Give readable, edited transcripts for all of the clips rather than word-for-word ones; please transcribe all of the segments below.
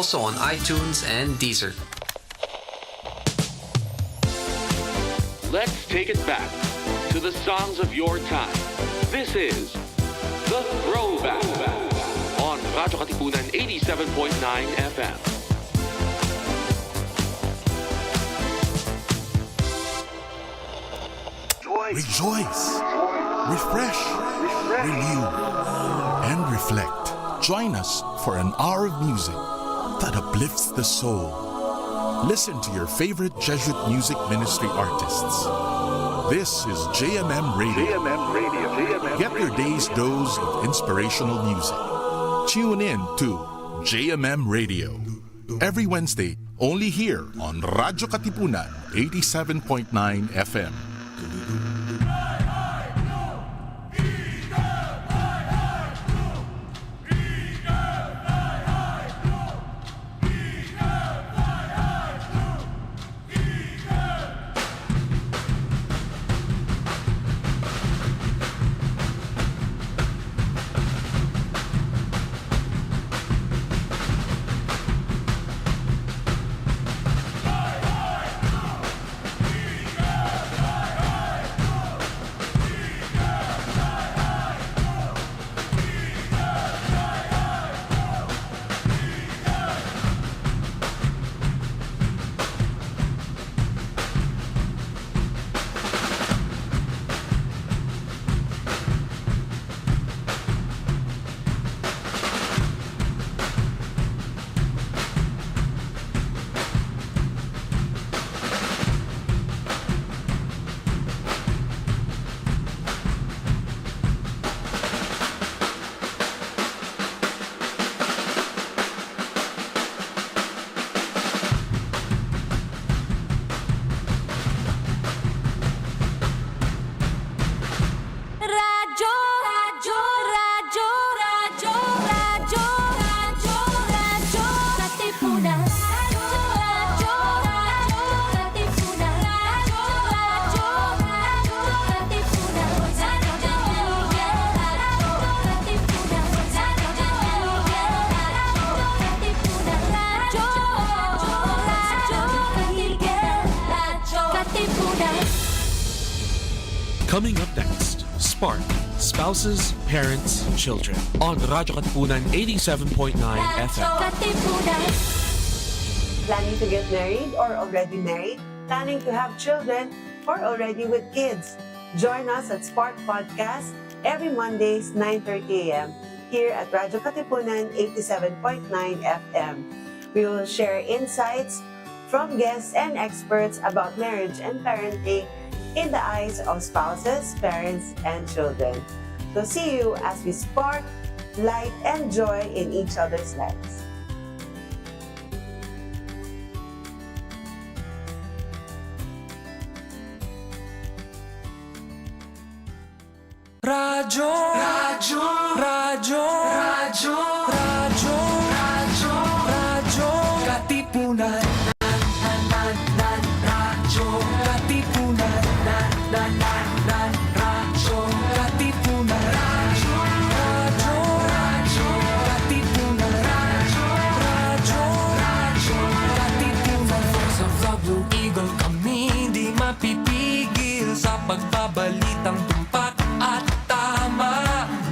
also on iTunes and Deezer. Let's take it back to the songs of your time. This is The Throwback on Radyo Katipunan 87.9 FM. Rejoice, refresh, renew, and reflect. Join us for an hour of music that uplifts the soul. Listen to your favorite Jesuit music ministry artists. This is JMM Radio. Get your day's dose of inspirational music. Tune in to JMM Radio. Every Wednesday, only here on Radyo Katipunan 87.9 FM. Coming up next, SPARC, Spouses, Parents, Children, on Radyo Katipunan 87.9 FM. Planning to get married or already married? Planning to have children or already with kids? Join us at SPARC Podcast every Mondays 9:30 a.m. here at Radyo Katipunan 87.9 FM. We will share insights from guests and experts about marriage and parenting in the eyes of spouses, parents, and children. So see you as we spark light and joy in each other's lives. Radyo, Radyo, Radyo, Radyo, Radyo, Radyo, Radyo, Katipunan, Radyo, Katipunan, Radyo, Katipunan, Radyo, Radyo, Radyo, Katipunan, Radyo, Radyo, Radyo, Katipunan. Sa Blue Eagle kami di mapipigil sa pagbabalitang tumpak at tama.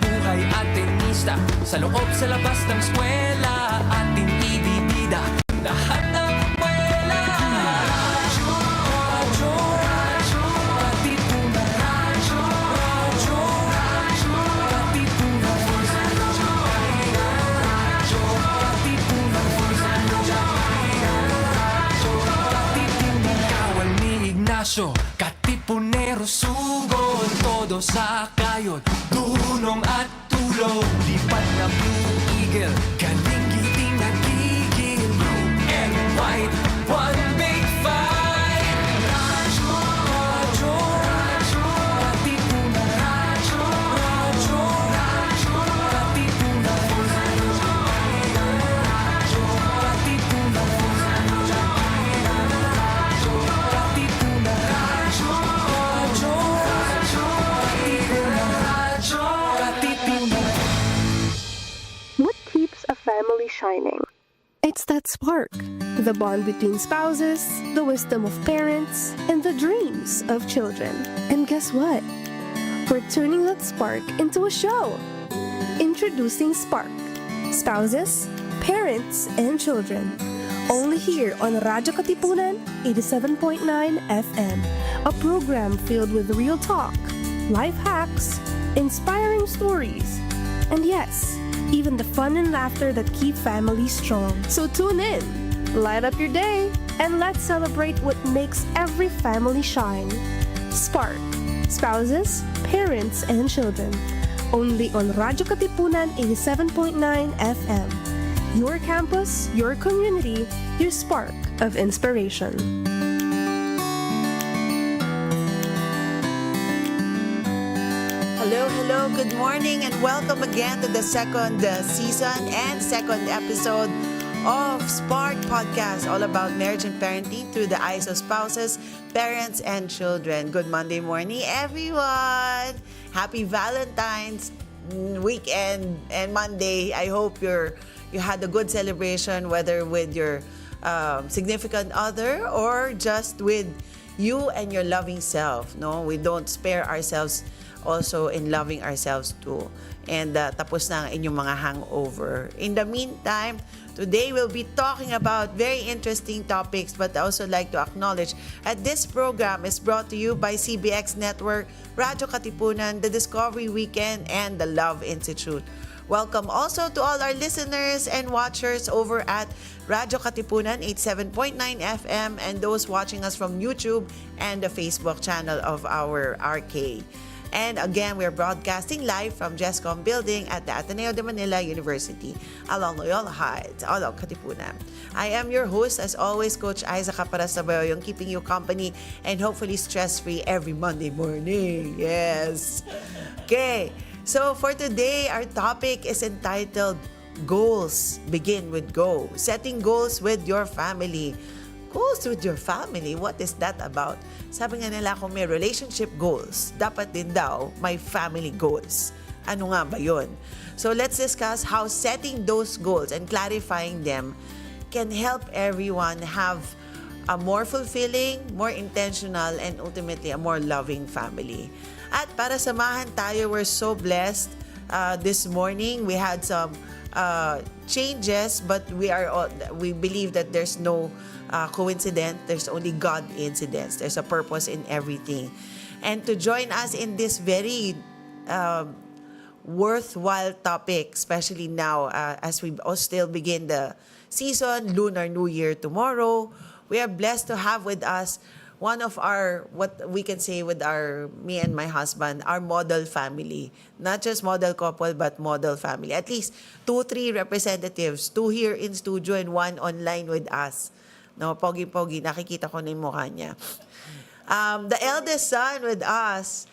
Buhay at tenista, sa loob sa labas ng eskwela, ating ibibida lahat ng kwela. Radyo, Radyo, Radyo, Katipunan, Radyo, Radyo, Radyo, Katipunan, Radyo, Radyo, Katipunan, Radyo, Katipunan. Kawal ni Ignacio, Katipunero, sugod, todo sa kayod, tulong at tulong. Lipat na Blue Eagle, galing giting nagigil. Blue and white, one big fight. Radyo, Radyo, Radyo, Katipunan, Radyo, Radyo, Radyo, Katipunan, Radyo, Radyo, Katipunan, Radyo, Radyo, Katipunan, Radyo, Radyo, Radyo, Katipunan, Radyo, Katipunan. What keeps a family at SPARC, the bond between spouses, the wisdom of parents, and the dreams of children. And guess what? We're turning that spark into a show. Introducing SPARC, Spouses, Parents, and Children. Only here on Radyo Katipunan 87.9 FM. A program filled with real talk, life hacks, inspiring stories, and yes, even the fun and laughter that keep families strong. So tune in, light up your day, and let's celebrate what makes every family shine. SPARC, Spouses, Parents, and Children. Only on Radyo Katipunan 87.9 FM. Your campus, your community, your spark of inspiration. Hello, good morning, and welcome again to the second season and second episode of SPARC Podcast, all about marriage and parenting through the eyes of spouses, parents, and children. Good Monday morning, everyone! Happy Valentine's weekend and Monday. I hope you had a good celebration, whether with your significant other or just with you and your loving self. No, we don't spare ourselves also in loving ourselves too. And tapos na ang inyong mga hangover. In the meantime, today we'll be talking about very interesting topics, but I also like to acknowledge that this program is brought to you by CBX Network, Radyo Katipunan, the Discovery Weekend, and the Love Institute. Welcome also to all our listeners and watchers over at Radyo Katipunan 87.9 FM and those watching us from YouTube and the Facebook channel of our arcade. And again, we're broadcasting live from Jescom Building at the Ateneo de Manila University along Loyola Heights, along Katipunan. I am your host, as always, Coach Aiza Caparas-Tabayoyong, keeping you company and hopefully stress-free every Monday morning. Yes. Okay. So for today, our topic is entitled Goals Begin with Go. Setting goals with your family. Goals with your family? What is that about? Sabi nga nila, kung may relationship goals, dapat din daw may family goals. Ano nga ba yun? So let's discuss how setting those goals and clarifying them can help everyone have a more fulfilling, more intentional, and ultimately a more loving family. At para samahan tayo, we're so blessed this morning. We had some changes, but we believe that there's no coincidence. There's only God incidents. There's a purpose in everything. And to join us in this very worthwhile topic, especially now as we still begin the season, Lunar New Year tomorrow, we are blessed to have with us one of our, what we can say with me and my husband, our model family. Not just model couple, but model family. At least 2-3 representatives, 2 here in studio and 1 online with us. No, pogi-pogi, nakikita ko na yung mukha niya. The eldest son with us,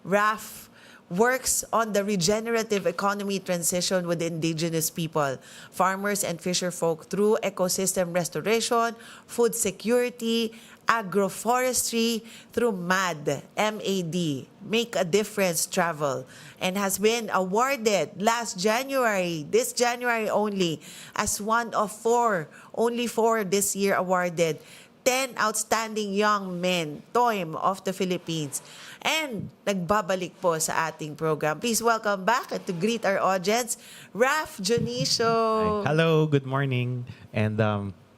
Raf, works on the regenerative economy transition with indigenous people, farmers and fisher folk through ecosystem restoration, food security, agroforestry through MAD, M-A-D, Make a Difference Travel, and has been awarded this January only, as one of 4, only 4 this year awarded, 10 Outstanding Young Men, TOIM of the Philippines. And nagbabalik po sa ating program. Please welcome back and to greet our audience, Raf Dionisio. Hello, good morning. And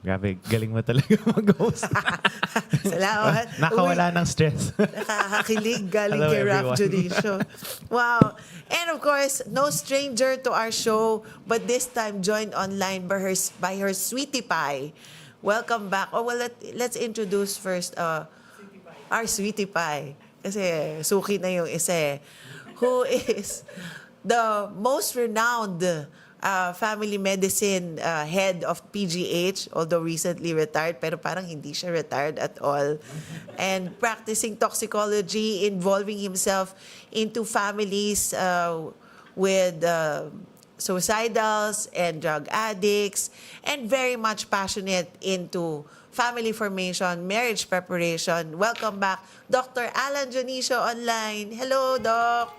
grabe, galing mo talaga mag-host. Salamat. Nakawala ng stress. Nakakakilig galing Hello, kay Raf everyone. Dionisio. Wow. And of course, no stranger to our show, but this time joined online by her sweetie pie. Welcome back. Oh, well, let's introduce first our sweetie pie. Kasi suki na yung isa who is the most renowned family medicine head of PGH, although recently retired, pero parang hindi siya retired at all. And practicing toxicology, involving himself into families with suicidals and drug addicts, and very much passionate into family formation, marriage preparation. Welcome back, Dr. Alan Dionisio online. Hello, Doc.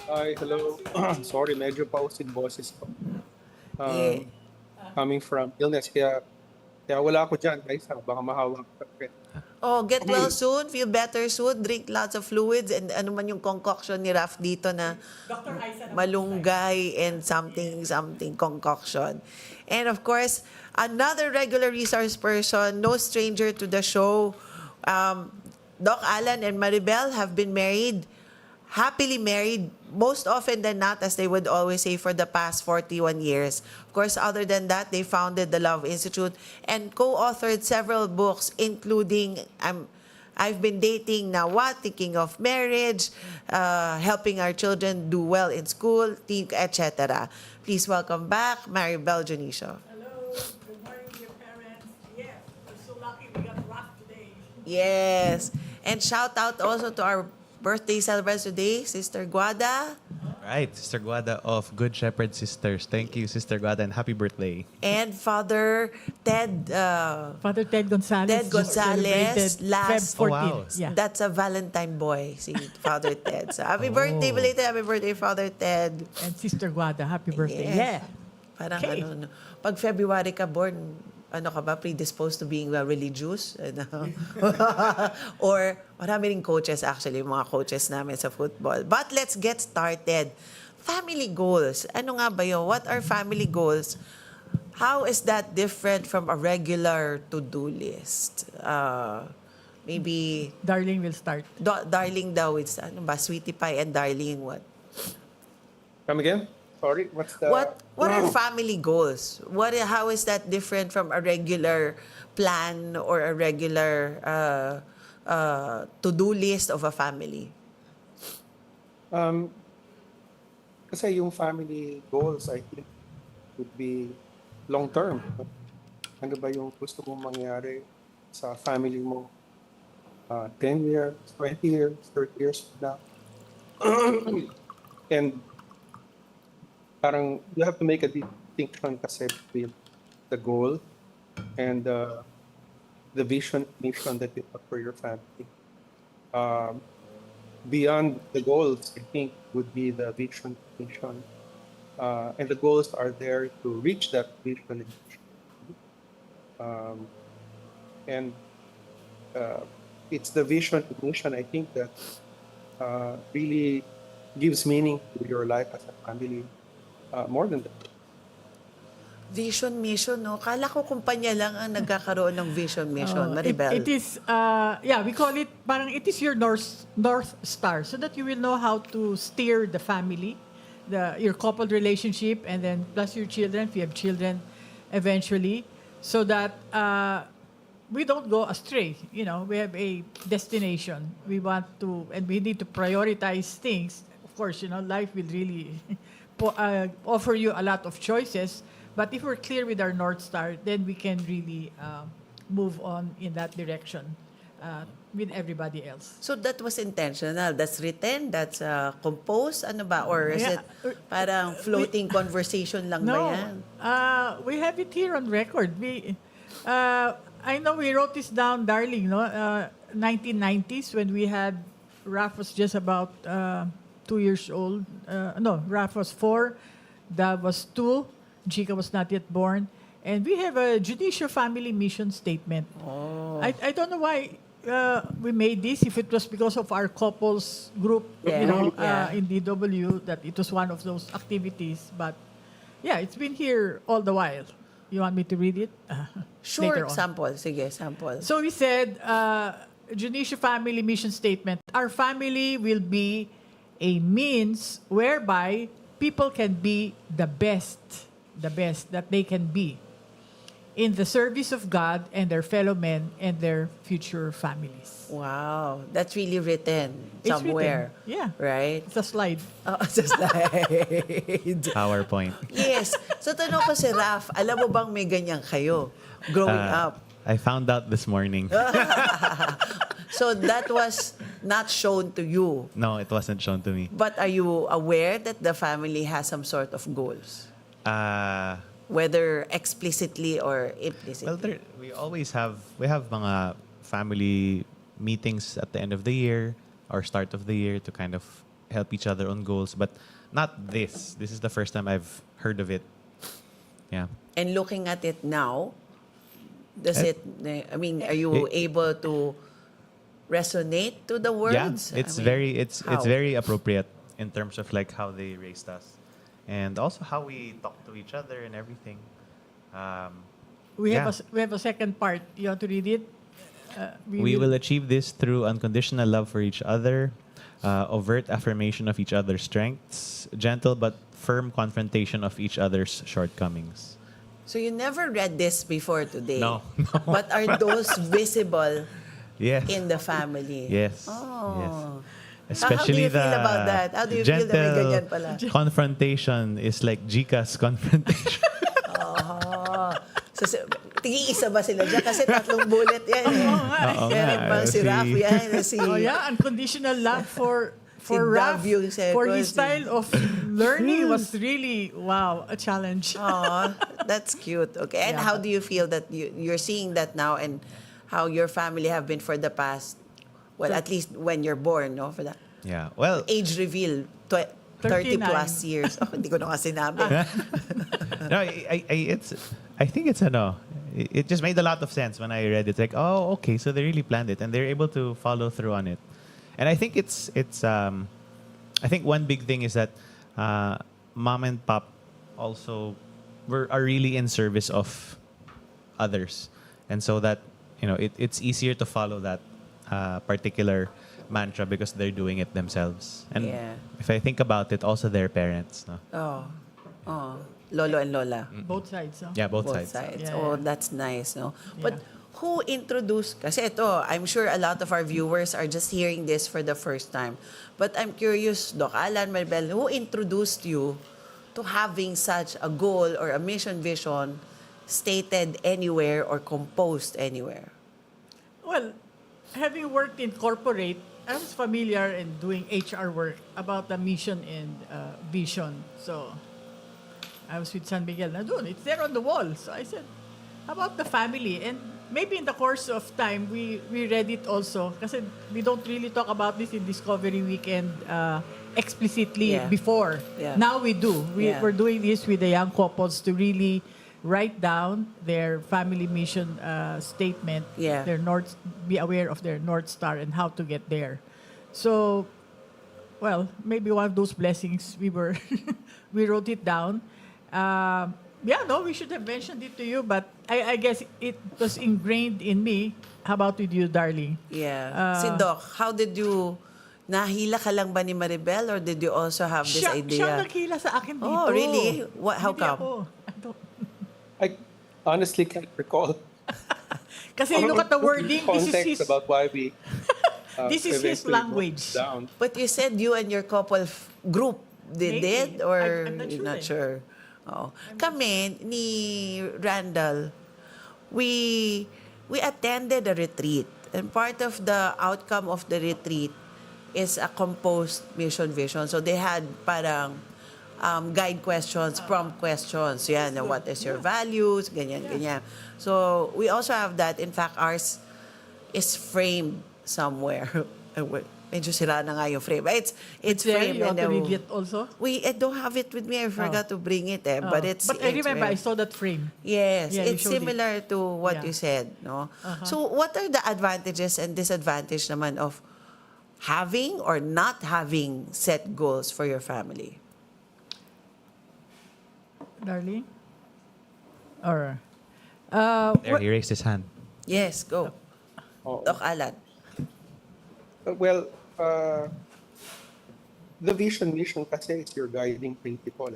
Hi, hello. Sorry, medyo pause in boses ko. coming from illness. Kaya wala ako dyan, guys. Baka mahawa ka. Oh, get well soon, feel better soon, drink lots of fluids, and ano man yung concoction ni Raf dito na malunggay and something concoction. And of course, another regular resource person, no stranger to the show, Doc Alan and Maribel have been married, happily married, most often than not, as they would always say, for the past 41 years. Of course, other than that, they founded the Love Institute and co-authored several books, including I've Been Dating Now What, Thinking of Marriage, Helping Our Children Do Well in School, etc. Please welcome back Maribel, Dionisio. Hello, good morning, dear parents. Yes, we're so lucky we got Raf today. Yes. And shout out also to our birthday celebrants today, Sister Guada. Right, Sister Guada of Good Shepherd Sisters. Thank you, Sister Guada, and happy birthday. And Father Ted. Father Ted Gonzalez. Ted Gonzalez, last. Feb 14. Oh, wow. Yeah. That's a Valentine boy, si Father Ted. So happy birthday, belated happy birthday, Father Ted. And Sister Guada, happy birthday. Yes. Yeah. Parang Okay. ano, pag February ka born, ano ka ba, predisposed to being religious? Ano? Or, marami rin coaches actually, mga coaches namin sa football. But let's get started. Family goals. Ano nga ba yun? What are family goals? How is that different from a regular to-do list? Maybe, Darling will start. darling daw, it's ano ba, sweetie pie and darling what? Come again? Sorry, what's the... What are family goals? How is that different from a regular plan or a regular to-do list of a family? Kasi yung family goals, I think, would be long-term. Ano ba yung gusto mong mangyari sa family mo? 10 years, 20 years, 30 years from now. And parang you have to make a distinction kasi between the goal and the vision, mission that you have for your family. Beyond the goals, I think, would be the vision, mission. And the goals are there to reach that vision and mission. And it's the vision and mission, I think, that really gives meaning to your life as a family. More than that. Vision, mission, no? Kala ko kumpanya lang ang nagkakaroon ng vision, mission. Maribel. It is, we call it, parang it is your North Star, so that you will know how to steer the family, your coupled relationship, and then plus your children, if you have children eventually, so that we don't go astray. You know, we have a destination. We want to, and we need to prioritize things. Of course, you know, life will really offer you a lot of choices. But if we're clear with our North Star, then we can really move on in that direction with everybody else. So that was intentional. That's written, that's composed, ano ba? Or is it parang floating conversation lang ba yan? We have it here on record. I know we wrote this down, darling, no? 1990s when we had, Raf was just about 2 years old. Raf was 4, Dad was 2, Chica was not yet born. And we have a Dionisio family mission statement. Oh. I don't know why we made this, if it was because of our couples group, in DW, that it was one of those activities. But yeah, it's been here all the while. You want me to read it? Sure, Later on. sample. Sige, sample. So we said, Dionisio family mission statement, our family will be a means whereby people can be the best that they can be in the service of God and their fellow men and their future families. Wow, that's really written It's somewhere. written. Yeah. Right? It's a slide. Oh, it's a slide. PowerPoint. Yes. So tanong ko si Raf, alam mo bang may ganyan kayo growing up? I found out this morning. So that was not shown to you. No, it wasn't shown to me. But are you aware that the family has some sort of goals? Whether explicitly or implicitly? Well, we have mga family meetings at the end of the year or start of the year to kind of help each other on goals, but not this. This is the first time I've heard of it. Yeah. And looking at it now, does it, I mean, are you able to resonate to the words? Yeah, it's I mean, it's how? very appropriate in terms of like how they raised us, and also how we talk to each other and everything. We Yeah. have a second part. You want to read it? We will achieve this through unconditional love for each other, overt affirmation of each other's strengths, gentle but firm confrontation of each other's shortcomings. So you never read this before today? No. But are those visible Yes. in the family? Yes. Oh. Yes. How do Especially you feel about that? How do you feel that may ganyan pala? confrontation is like Gca's confrontation. So, tig-iisa ba sila dyan? Kasi 3 bullet yan eh. Oo Meron nga, bang si Raf yan? Si, Oh yeah, unconditional love for Si Raf, Dav yung second, for his si- style of learning was really a challenge. Aw, that's cute. Okay. And Yeah. how do you feel that you're seeing that now and how your family have been for the past, well, at least when you're born, no? For that Yeah. Well, age reveal, 30 plus 39. years. Oh, hindi ko na nga sinabi. no, I think it's it just made a lot of sense when I read it. Like, oh, okay, so they really planned it and they're able to follow through on it. And I think I think one big thing is that mom and pop also are really in service of others, and so that it's easier to follow that particular mantra because they're doing it themselves. And Yeah. if I think about it, also their parents, no? Oh, Lolo and Lola. Both sides, no? Yeah, both Both sides. sides. Yeah, Oh, yeah. that's nice, no? But Yeah. who introduced, kasi ito, I'm sure a lot of our viewers are just hearing this for the first time. But I'm curious, Doc Alan, Maribel, who introduced you to having such a goal or a mission vision stated anywhere or composed anywhere? Well, having worked in corporate, I was familiar in doing HR work about the mission and vision. So I was with San Miguel. Na doon, it's there on the wall. So I said, how about the family? And maybe in the course of time, we read it also. Kasi we don't really talk about this in Discovery Weekend explicitly Yeah. before. Yeah. Now we do. Yeah. We're doing this with the young couples to really write down their family mission statement, Yeah. their be aware of their North Star and how to get there. So, well, maybe one of those blessings we wrote it down. We should have mentioned it to you, but I guess it was ingrained in me. How about with you, darling? Yeah. Si Doc, how did you, nahila ka lang ba ni Maribel or did you also have this Siya idea? naghila sa akin dito. Oh, really? How Hindi come? ako. I don't- I honestly can't recall Kasi look at the wording. context about why we. This is his eventually wrote language. it down. But you said you and your couple group did Maybe. it or I'm not you're sure not eh. sure? Oh. Kami ni Randall, we attended a retreat and part of the outcome of the retreat is a composed mission vision. So they had parang guide questions, prompt questions. Yan, what is your values? Ganyan, ganyan. So we also have that. In fact, ours is framed somewhere. Medyo sira na nga yung frame. It's There, framed. you want to then read it also? I don't have it with me. I forgot to bring it. But it's. But I it's remember, I framed. saw that frame. Yes, Yeah, you it's showed it. similar to what Yeah. you said, no? So what are the advantages and disadvantages naman of having or not having set goals for your family? Darling? Or, There, he raised his hand. Yes, go. Oh. Doc Alan. Well, the mission kasi is your guiding principle.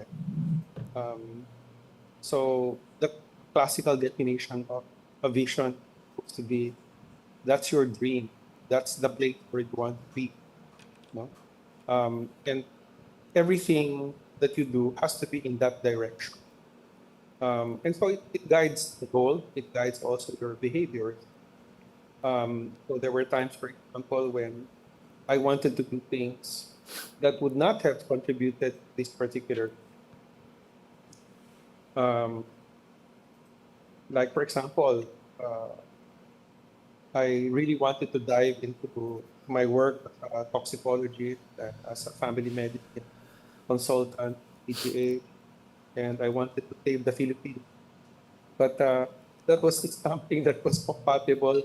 So the classical definition of a vision is to be, that's your dream. That's the place where you want to be. No? And everything that you do has to be in that direction. And so it guides the goal. It guides also your behavior. So there were times, for example, when I wanted to do things that would not have contributed to this particular. Like, for example, I really wanted to dive into my work as a toxicologist, as a family medicine consultant, PTA. and I wanted to save the Philippines. But that was something that was compatible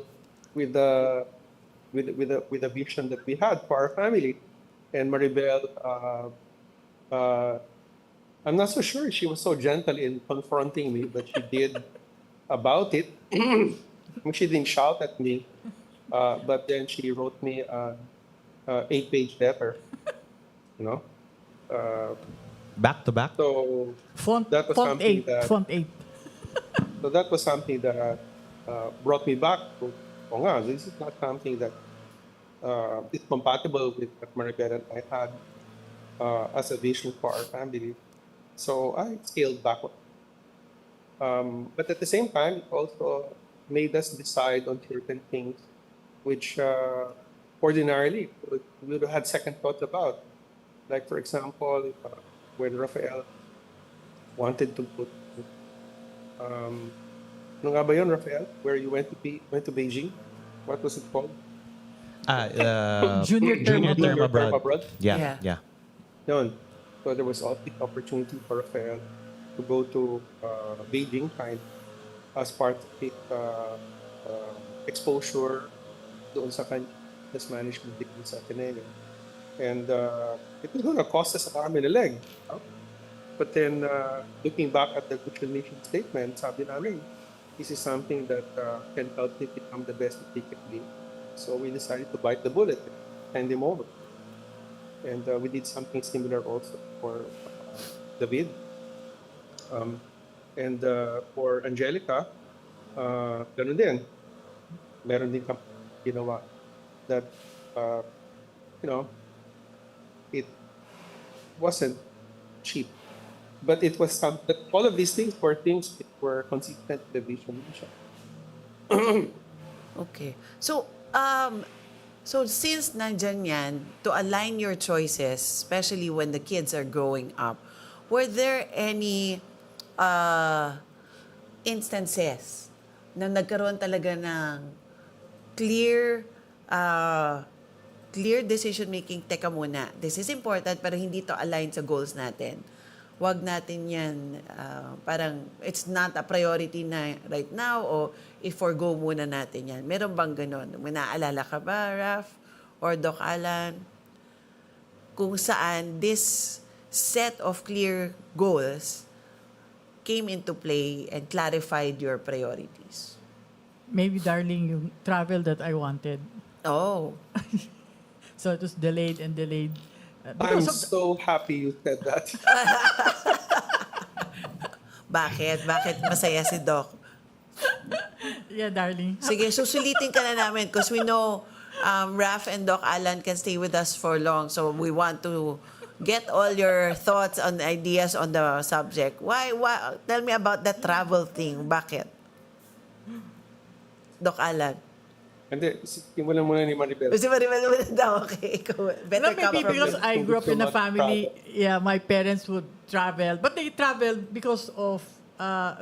with the with the vision that we had for our family. And Maribel, I'm not so sure she was so gentle in confronting me, but she did about it. She didn't shout at me, but then she wrote me an 8-page letter, you know. Back to back. So Font, that was font something 8. that Font 8. so that was something that brought me back to, oh nga, this is not something that is compatible with what Maribel and I had as a vision for our family. So I scaled back. But at the same time, it also made us decide on certain things which ordinarily we would have had second thoughts about. Like, for example, when Rafael wanted to put, ano nga ba yun, Rafael? Where you went to Beijing? What was it called? Junior term abroad. Yeah. Yun. So there was all the opportunity for Rafael to go to Beijing kind as part of his exposure doon sa kanya business management degree sa Ateneo. And it was going to cost us an arm and a leg. But then looking back at the Gucci mission statement, sabi namin, this is something that can help him become the best that he can be. So we decided to bite the bullet and hand him over. And we did something similar also for David. And for Angelica, ganun din. Meron din kami ginawa that, it wasn't cheap. But it was all of these things were things that were consistent with the vision. Okay. So, since nandyan yan, to align your choices, especially when the kids are growing up, were there any instances na nagkaroon talaga ng clear decision-making? Teka muna, this is important pero hindi to align sa goals natin. Wag natin yan, parang it's not a priority na right now o i-forgo muna natin yan. Meron bang ganon? May naaalala ka ba, Raf? Or Doc Alan? Kung saan this set of clear goals came into play and clarified your priorities. Maybe, darling, yung travel that I wanted. Oh. So it was delayed and delayed. I'm so happy you said that. Bakit? Bakit masaya si Doc? Yeah, darling. Sige, susulitin ka na namin because we know Raf and Doc Alan can stay with us for long. So we want to get all your thoughts and ideas on the subject. Why? Tell me about the travel thing. Bakit? Doc Alan. Hindi, simulan muna ni Maribel. Si Maribel muna daw. Okay, better come Maybe from because me. I grew up in a family, my parents would travel. But they traveled because of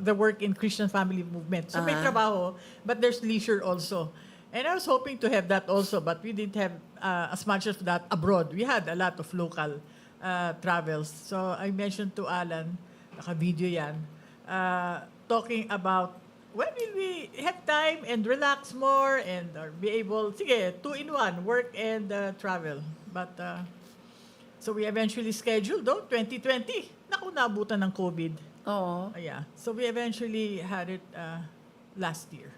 the work in Christian family movement. So may trabaho, but there's leisure also. And I was hoping to have that also, but we didn't have as much of that abroad. We had a lot of local travels. So I mentioned to Alan, naka-video yan, talking about when will we have time and relax more and be able, sige, 2-in-1, work and travel. But, so we eventually scheduled, 2020. Naku, naabutan ng COVID. Oo. Yeah. So we eventually had it last year.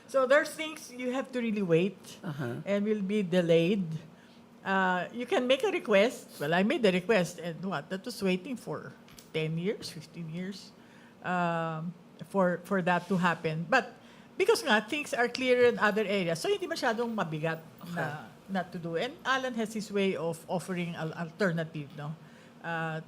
So there's things you have to really wait and will be delayed. You can make a request. Well, I made the request and that was waiting for 10 years, 15 years. For that to happen. But because nga, things are clearer in other areas, so hindi masyadong mabigat na to do. And Alan has his way of offering an alternative,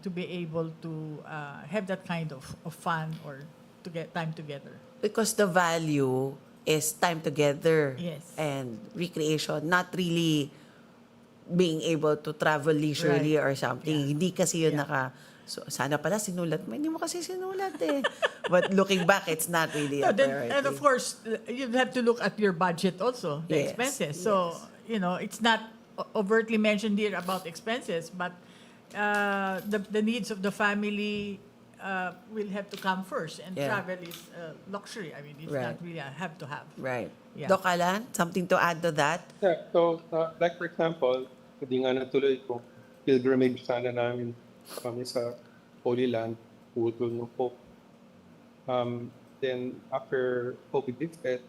to be able to have that kind of fun or to get time together. Because the value is time together. Yes. And recreation, not really being able to travel leisurely or something. Yeah. Hindi kasi yun So, sana pala sinulat mo. Hindi mo kasi sinulat eh. But looking back, it's not really a priority. And of course, you have to look at your budget also, the expenses. So, it's not overtly mentioned here about expenses, but the needs of the family will have to come first. And Yeah. travel is luxury. I mean, it's Right. not really a have to have. Right. Yeah. Doc Alan, something to add to that? Yeah, so, like for example, hindi nga natuloy ko, pilgrimage sana namin kami sa Holy Land, putol ng Pope. Then after COVID lifted,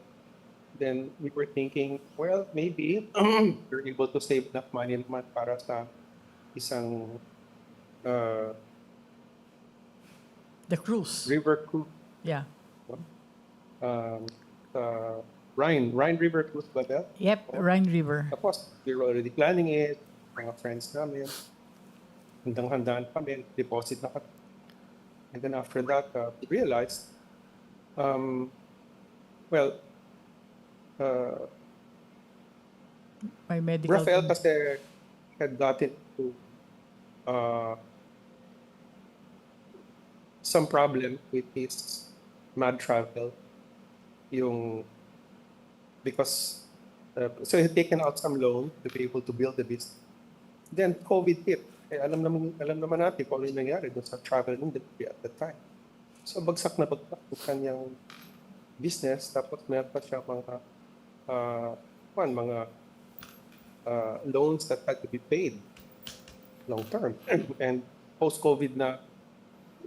then we were thinking, well, maybe we're able to save enough money naman para sa isang The cruise. river cruise. Yeah. Rhine River Cruise ba ba? Yep, Rhine River. Tapos, we were already planning it, mga friends namin. Handang-handaan kami, deposit na kami. And then after that, we realized, well, My medical. Rafael kasi had gotten to some problem with his mad travel. Because so he had taken out some loan to be able to build the business. Then COVID hit. Alam naman natin kung ano yung nangyari doon sa travel industry at the time. So bagsak na bagsak yung kanyang business. Tapos meron pa siya mga loans that had to be paid long term. And post-COVID na,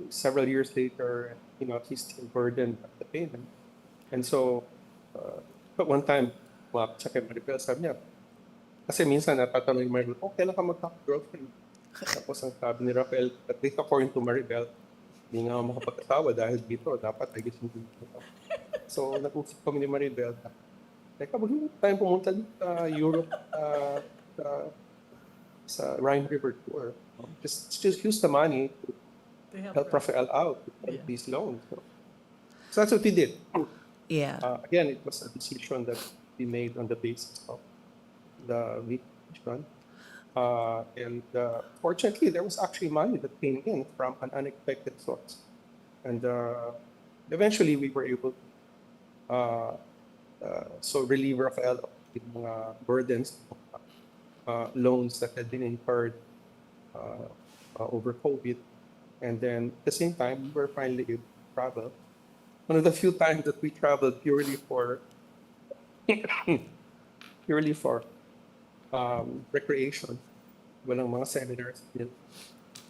several years later, he's still burdened at the payment. And so, but one time, sa kay Maribel, sabi niya, kasi minsan natatanong yung Maribel, kailan ka magka-girlfriend? Tapos ang sabi ni Rafael, at least according to Maribel, hindi nga ako makapag-asawa dahil dito, dapat ay gusto dito. So, nag-usap kami ni Maribel, teka, wag mo tayong pumunta dito sa Europe, sa Rhine River Tour. Just use the money to help Rafael out with these loans. So that's what we did. Yeah. Again, it was a decision that we made on the basis of the vision. And fortunately, there was actually money that came in from an unexpected source. And eventually, we were able to relieve Rafael of the burdens, loans that had been incurred over COVID. And then at the same time, we were finally able to travel. One of the few times that we traveled purely for recreation. Walang mga seminars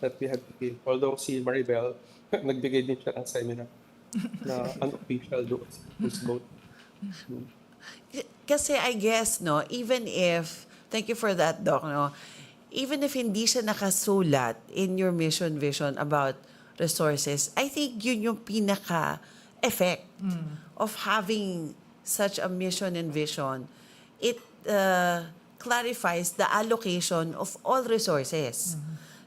that we had to give. Although si Maribel, nagbigay din siya ng seminar na unofficial doon. Kasi I guess, no, even if, thank you for that, Doc, no, even if hindi siya nakasulat in your mission vision about resources, I think yun yung pinaka-effect of having such a mission and vision. It clarifies the allocation of all resources.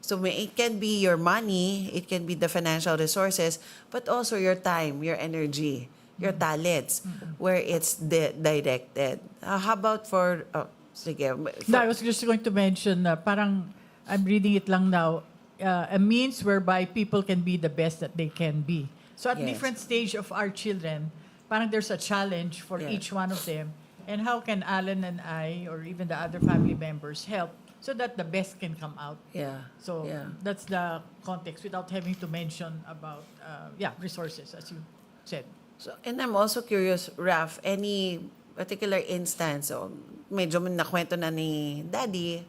So it can be your money, it can be the financial resources, but also your time, your energy, your talents, where it's directed. How about for... sige. No, I was just going to mention, parang I'm reading it lang now, a means whereby people can be the best that they can be. So at different stage of our children, parang there's a challenge for each one of them. And how can Alan and I, or even the other family members, help so that the best can come out? Yeah. So that's the context without having to mention about, resources, as you said. So, and I'm also curious, Raf, any particular instance, medyo nakwento na ni Daddy,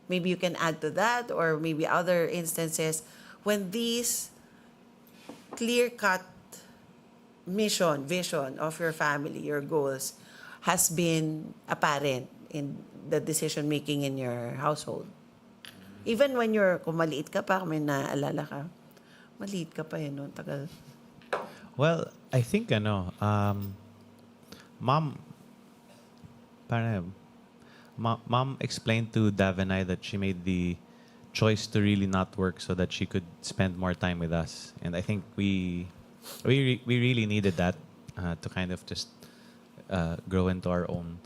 maybe you can add to that, or maybe other instances when these clear-cut mission, vision of your family, your goals, has been apparent in the decision-making in your household. Even when kung maliit ka pa, may naalala ka, maliit ka pa no? Tagal. Well, I think, Mom explained to Dav and I that she made the choice to really not work so that she could spend more time with us. And I think we really needed that to kind of just grow into our own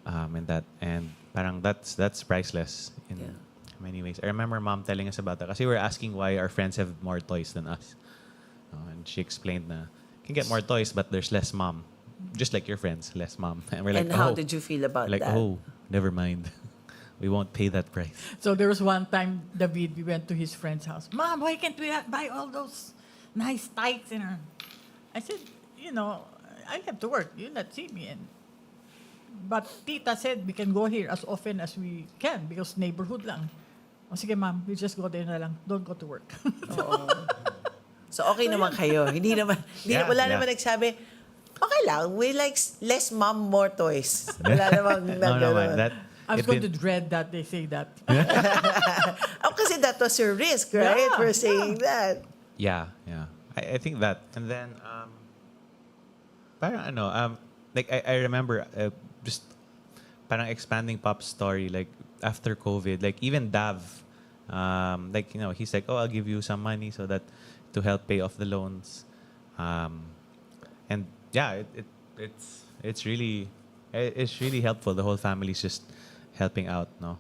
and parang that's priceless in many ways. I remember Mom telling us about that kasi we were asking why our friends have more toys than us. And she explained na you can get more toys but there's less mom. Just like your friends, less mom. And we're like, and how did you feel about like, that? oh, never mind. we won't pay that price. So there was one time, David, we went to his friend's house. Mom, why can't we buy all those nice tights? I said, I have to work. You'll not see me. But Tita said we can go here as often as we can because neighborhood lang. O sige, ma'am, we just go there na lang. Don't go to work. So okay naman kayo. Wala naman nagsabi, okay lang, we like less mom, more toys. Wala namang No, that I was going to dread that they say that. Kasi that was your risk, right? Yeah, For saying that. Yeah. I think that. And then, parang like I remember just parang expanding Pop's story, like after COVID, like even Dav, like, he's like, oh, I'll give you some money so that to help pay off the loans. And yeah, it's really helpful. The whole family's just helping out, no?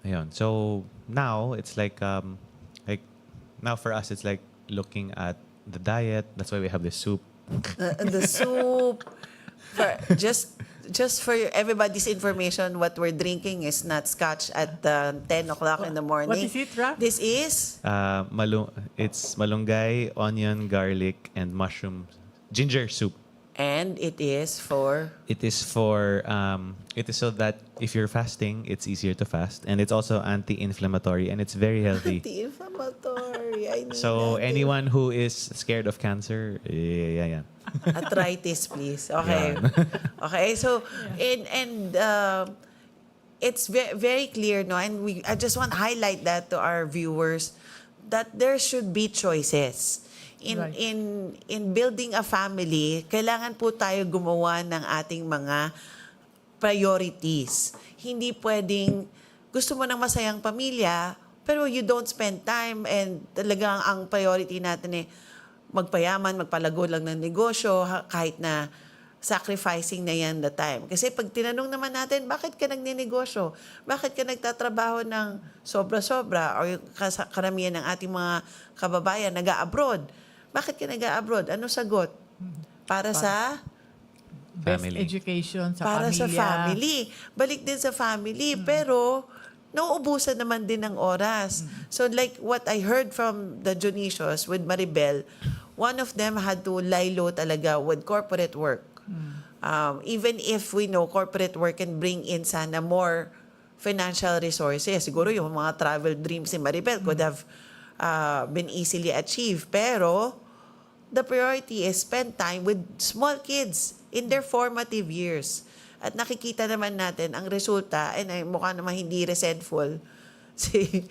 Ayun. So now it's like now for us it's like looking at the diet. That's why we have this soup. The soup. Just for everybody's information, what we're drinking is not scotch at 10 o'clock in the morning. What is it, Raf? This is? It's malunggay, onion, garlic, and mushroom ginger soup. And it is for? It is so that if you're fasting, it's easier to fast, and it's also anti-inflammatory, and it's very healthy. Anti-inflammatory. I need So that. anyone who is scared of cancer, yeah. Arthritis, please. Okay. Okay. So, it's very clear, no? And I just want to highlight that to our viewers that there should be choices. Right. In building a family, kailangan po tayo gumawa ng ating mga priorities. Hindi pwedeng gusto mo ng masayang pamilya, pero you don't spend time and talagang ang priority natin magpayaman, magpalago lang ng negosyo kahit na sacrificing na yan the time. Kasi pag tinanong naman natin, bakit ka nagnenegosyo? Bakit ka nagtatrabaho ng sobra-sobra? O yung karamihan ng ating mga kababayan nag-a-abroad. Bakit ka nag-a-abroad? Ano sagot? Para sa? Best Family. education sa Para pamilya. sa family. Balik din sa family. Pero, nauubusan naman din ng oras. So like what I heard from the Dionisos with Maribel, one of them had to lie low talaga with corporate work. Even if we know corporate work can bring in sana more financial resources. Siguro yung mga travel dreams ni Maribel could have been easily achieved. Pero, the priority is spend time with small kids in their formative years. At nakikita naman natin ang resulta, and mukha naman hindi resentful si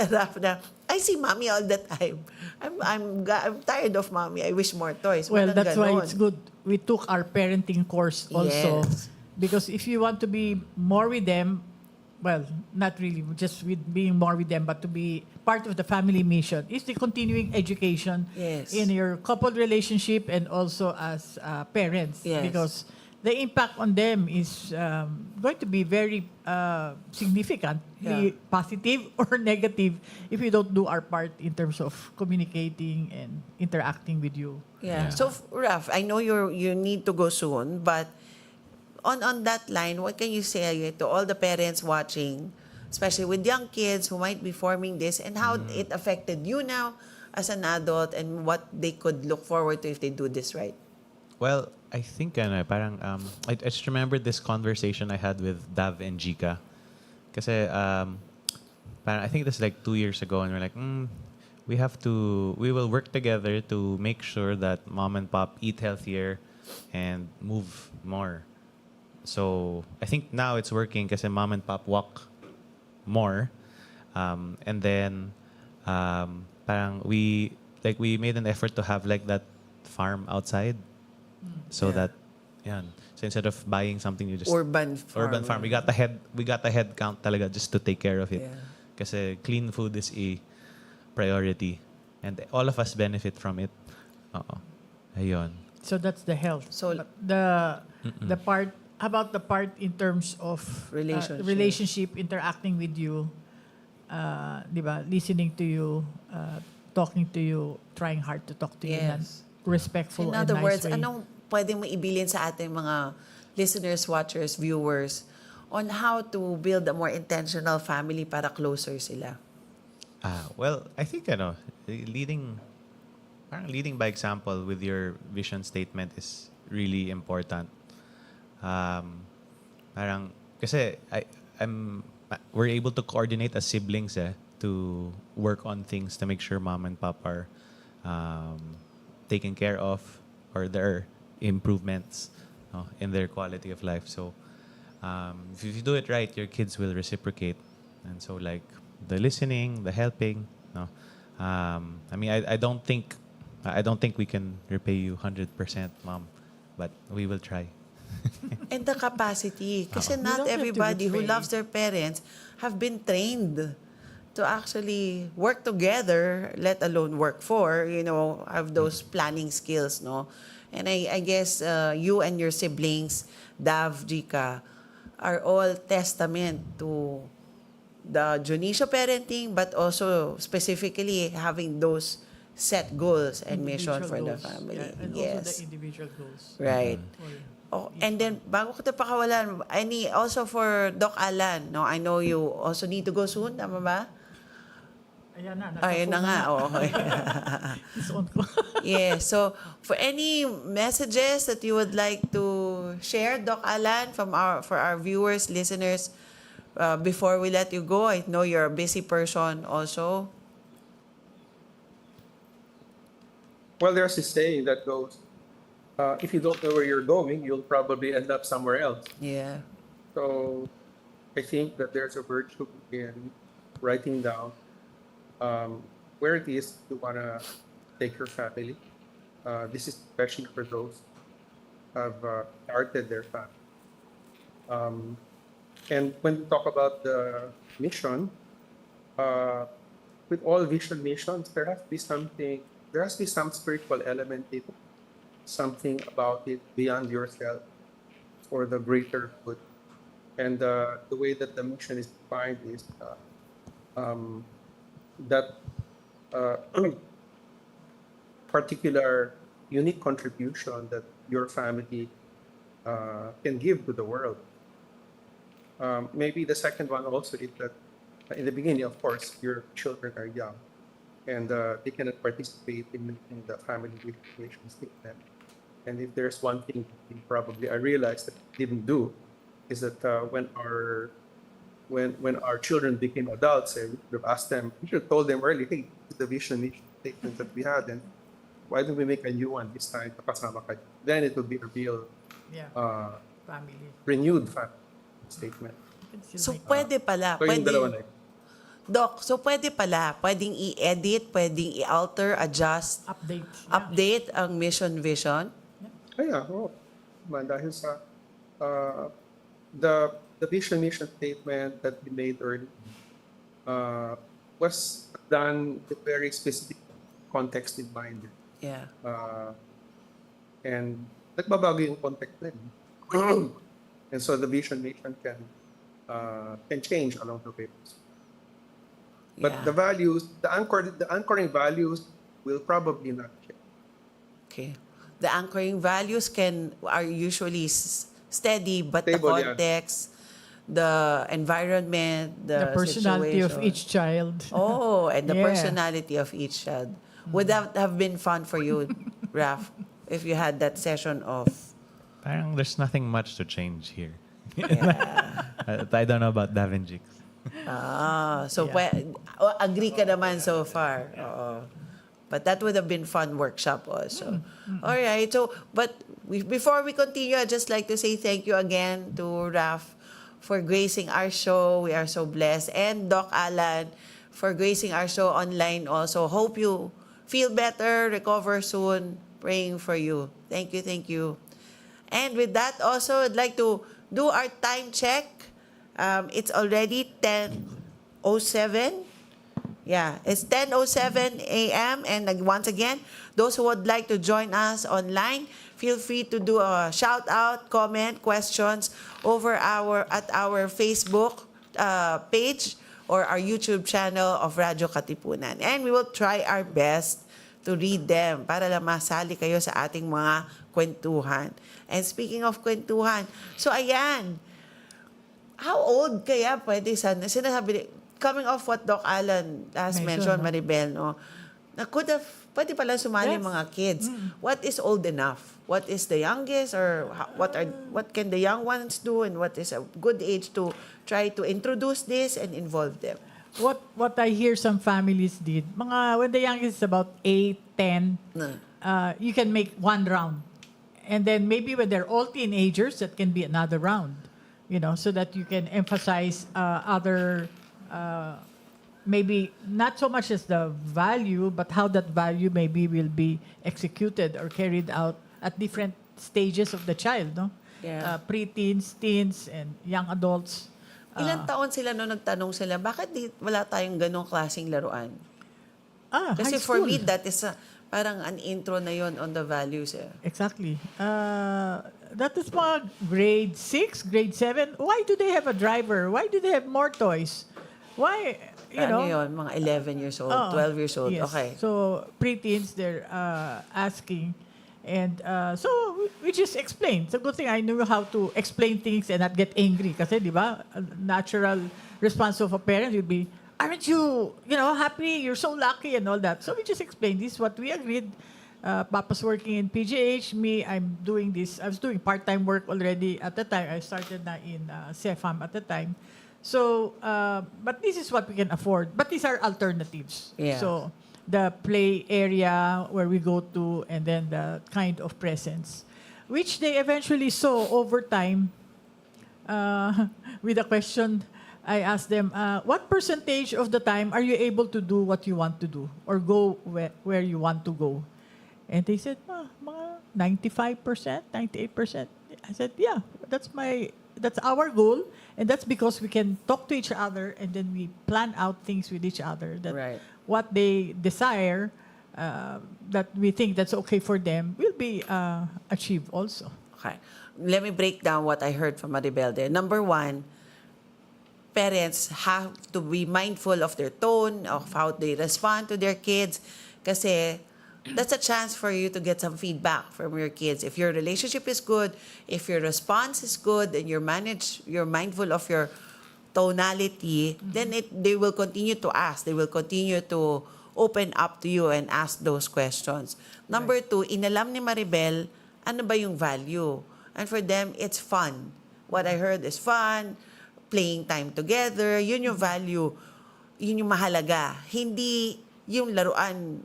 Raf na, I see mommy all the time. I'm tired of mommy. I wish more toys. Well, Walang that's why ganon. it's good. We took our parenting course also. Yes. Because if you want to be more with them, well, not really just with being more with them, but to be part of the family mission is the continuing education Yes. in your coupled relationship and also as parents. Yes. Because the impact on them is going to be very significant, be positive or negative, if we don't do our part in terms of communicating and interacting with you. Yeah. So, Raf, I know you need to go soon, but on that line, what can you say to all the parents watching, especially with young kids who might be forming this, and how it affected you now as an adult, and what they could look forward to if they do this right? Well, I think parang I just remembered this conversation I had with Dav and Jika. Kasi parang I think this is like 2 years ago, and we're like, we will work together to make sure that mom and pop eat healthier and move more. So I think now it's working kasi mom and pop walk more, and then parang we made an effort to have like that farm outside, so that so instead of buying something, you just Urban farm. We got the head count talaga just to take care of it. Yeah. Kasi clean food is a priority, and all of us benefit from it. Ayun. So that's the health. So, But the part, how about the part in terms of relationship, interacting with you, diba, listening to you, talking to you, trying hard to talk to you, in a respectful In and other nice words, way. anong pwedeng mo ibilin sa ating mga listeners, watchers, viewers on how to build a more intentional family para closer sila? Well, I think leading by example with your vision statement is really important. Parang kasi we're able to coordinate as siblings to work on things to make sure mom and pop are taken care of, or there are improvements in their quality of life. So if you do it right, your kids will reciprocate. And so like the listening, the helping, no. I mean, I don't think we can repay you 100%, mom, but we will try. And the capacity. Kasi You not don't have to everybody who repay. loves their parents have been trained to actually work together, let alone work for, have those planning skills, no? And I guess you and your siblings, Dav, Jika, are all testament to the Dionisio parenting, but also specifically having those set goals and mission for the Individual goals. family. Yeah, and Yes. also the individual goals. Right. For Oh, each and then bago ko ito pakawalan, also for Doc Alan, no, I know you also need to go soon, tama ba? Ayan na, Ayun na nga, okay. It's on ko. Yeah, so for any messages that you would like to share, Doc Alan, for our viewers, listeners, before we let you go, I know you're a busy person also. Well, there's a saying that goes, if you don't know where you're going, you'll probably end up somewhere else. Yeah. So I think that there's a virtue in writing down where it is you want to take your family. This is especially for those who have started their family. And when we talk about the mission, with all vision missions, there has to be some spiritual element in it, something about it beyond yourself for the greater good. And the way that the mission is defined is that particular unique contribution that your family can give to the world. Maybe the second one also is that in the beginning, of course, your children are young and they cannot participate in the family vision statement. And if there's one thing probably I realized that we didn't do is that when our children became adults, we should have asked them, we should have told them early, hey, this is the vision statement that we had, and why don't we make a new one this time? Kapasama kayo. Then it will be a real Family. renewed family statement. So pwede pala. So yung dalawa na yun. Doc, so pwedeng i-edit, pwedeng i-alter, adjust, Update. update ang mission vision. Kaya, dahil sa the vision mission statement that we made earlier was done with very specific context in mind. Yeah. And nagbabago yung context din. And so the vision mission can change along the way. But Yeah. the values, the anchoring values will probably not change. Okay. The anchoring values are usually steady, but the Stable, yeah. context, the environment, The personality of situation. each child. Oh, and the Yeah. personality of each child. Would that have been fun for you, Raf, if you had that session of... Parang there's nothing much to change here. I don't know about Davinjix. So agree ka naman so far. Oo. But that would have been fun workshop also. All right. So, but before we continue, I'd just like to say thank you again to Raf for gracing our show. We are so blessed. And Doc Alan for gracing our show online also. Hope you feel better, recover soon. Praying for you. Thank you, thank you. And with that also, I'd like to do our time check. It's already 10:07. Yeah, it's 10:07 a.m. And once again, those who would like to join us online, feel free to do a shout out, comment, questions over at our Facebook page or our YouTube channel of Radyo Katipunan. And we will try our best to read them para lang masali kayo sa ating mga kwentuhan. And speaking of kwentuhan, so ayan, how old kaya pwede sinasabi, coming off what Doc Alan last mentioned, Maribel, no? Na pwede pala sumali Yes. mga kids. What is old enough? What is the youngest, or what can the young ones do, and what is a good age to try to introduce this and involve them? What I hear some families did, when the youngest is about 8, 10, you can make one round. And then maybe when they're all teenagers, that can be another round, so that you can emphasize other, maybe not so much as the value, but how that value maybe will be executed or carried out at different stages of the child, no? Yeah. Pre-teens, teens, and young adults. Ilang taon sila nung nagtanong sila, bakit wala tayong ganong klaseng laruan? Kasi high for school. me, that is parang an intro na yon on the values. Exactly. That is mga grade 6, grade 7. Why do they have a driver? Why do they have more toys? Why, Ano yun? Mga 11 years old, 12 years old. Yes. Okay. So, preteens, they're asking. And so, we just explain. It's a good thing I knew how to explain things and not get angry. Kasi, di ba, a natural response of a parent would be, aren't you, happy? You're so lucky and all that. So, we just explained this, what we agreed. Papa's working in PGH. Me, I'm doing this. I was doing part-time work already at the time. I started na in CFAM at the time. So, but this is what we can afford. But these are alternatives. Yeah. So, the play area where we go to, and then the kind of presence, which they eventually saw over time. With a question, I asked them, what percentage of the time are you able to do what you want to do, or go where you want to go? And they said, mga 95%, 98%. I said, yeah, that's our goal, and that's because we can talk to each other, and then we plan out things with each other. That Right. what they desire, that we think that's okay for them, will be achieved also. Okay. Let me break down what I heard from Maribel there. Number one, parents have to be mindful of their tone, of how they respond to their kids, kasi that's a chance for you to get some feedback from your kids. If your relationship is good, if your response is good, and you're mindful of your tonality, then they will continue to ask. They will continue to open up to you and ask those questions. Number two, inalam ni Maribel, ano ba yung value? And for them, it's fun. What I heard is fun, playing time together, yun yung value, yun yung mahalaga. Hindi yung laruan.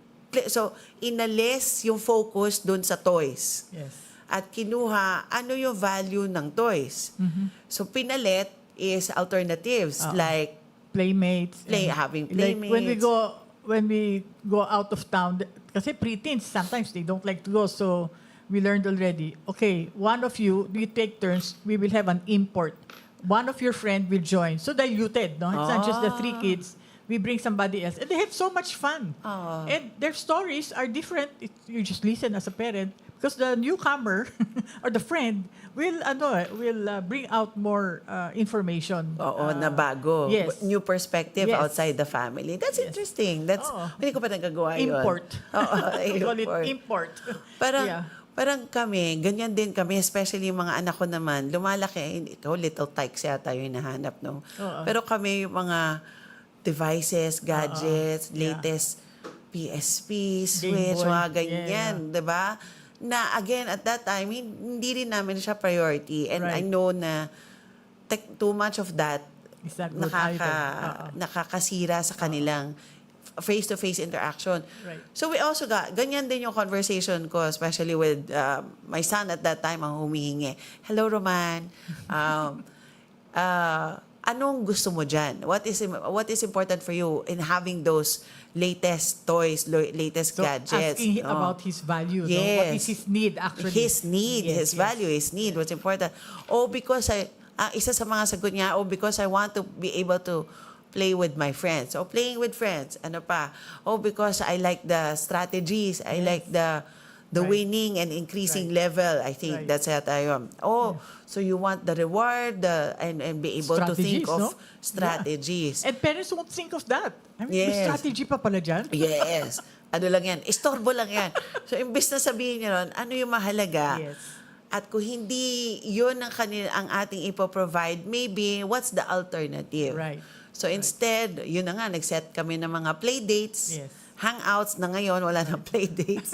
So, inalis yung focus dun sa toys. Yes. At kinuha, ano yung value ng toys. So, pinalit is alternatives like Playmates. having Like playmates. when we go out of town, kasi preteens, sometimes they don't like to go, so we learned already, okay, one of you take turns, we will have an import. One of your friend will join. So diluted, no? It's not just the 3 kids. We bring somebody else. And they have so much fun. And their stories are different. You just listen as a parent, because the newcomer or the friend will bring out more information. Oo, na bago. Yes. New perspective Yes. outside the family. That's interesting. That's, hindi ko pa nagagawa yun. Import. Oo, We call it import. Parang kami, ganyan din kami, especially yung mga anak ko naman, lumalaki, ito, little tykes yata yung hinahanap, no? Pero kami, yung mga devices, gadgets, latest PSP, Switch, mga ganyan, di ba? Na again, at that time, hindi rin namin siya priority. And I know na too much of that nakakasira sa kanilang face-to-face interaction. Right. So we also ganyan din yung conversation ko, especially with my son at that time, ang humihingi. Hello, Roman. Anong gusto mo dyan? What is important for you in having those latest toys, latest gadgets? Asking about his value. Yes. No? What is his need, actually? His need, his value, his need, what's important. Because isa sa mga sagot niya, because I want to be able to play with my friends. Playing with friends. Ano pa? Because I like the strategies. I like the winning and increasing level. I think that's it. So you want the reward and be able to think of strategies. And parents won't think of that. I mean, may strategy pa pala dyan. Yes. Ano lang yan? Istorbo lang yan. So, imbis na sabihin niyo ron, ano yung mahalaga? Yes. At kung hindi yun ang ating ipoprovide, maybe what's the alternative? Right. So instead, yun na nga, nag-set kami ng mga play dates, Yes. hangouts na ngayon, wala nang play dates.